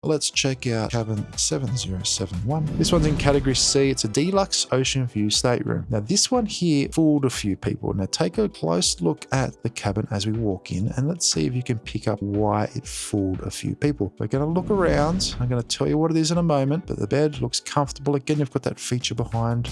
Let's check out cabin 7071. This one's in category C. It's a deluxe ocean view stateroom. Now this one here fooled a few people. Now take a close look at the cabin as we walk in, and let's see if you can pick up why it fooled a few people. We're going to look around. I'm going to tell you what it is in a moment, but the bed looks comfortable. Again, you've got that feature behind.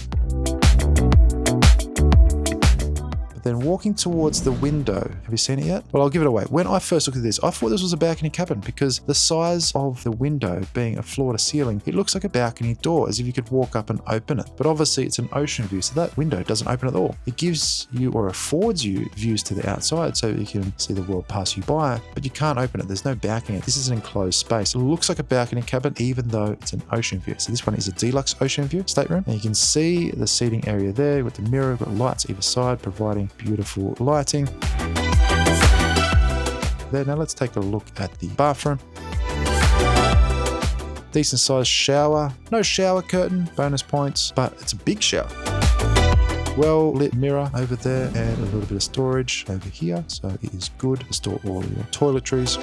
Then walking towards the window. Have you seen it yet? Well, I'll give it away. When I first looked at this, I thought this was a balcony cabin because the size of the window being a floor to ceiling, it looks like a balcony door, as if you could walk up and open it. But obviously it's an ocean view, so that window doesn't open at all. It gives you or affords you views to the outside so you can see the world pass you by, but you can't open it. There's no balcony. This is an enclosed space. It looks like a balcony cabin even though it's an ocean view. So this one is a deluxe ocean view stateroom. And you can see the seating area there with the mirror, got lights either side providing beautiful lighting. There, now let's take a look at the bathroom. Decent sized shower, no shower curtain, bonus points, but it's a big shower. Well lit mirror over there and a little bit of storage over here, so it is good to store all your toiletries.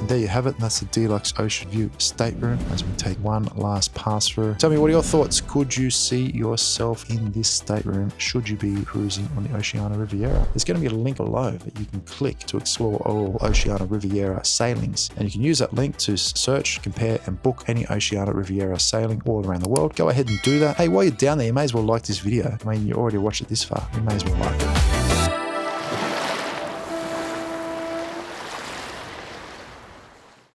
There you have it. That's the deluxe ocean view stateroom as we take one last pass through. Tell me, what are your thoughts? Could you see yourself in this stateroom should you be cruising on the Oceania Riviera? There's going to be a link below that you can click to explore all Oceania Riviera sailings, and you can use that link to search, compare and book any Oceania Riviera sailing all around the world. Go ahead and do that. Hey, while you're down there, you may as well like this video. I mean, you already watched it this far. You may as well like it.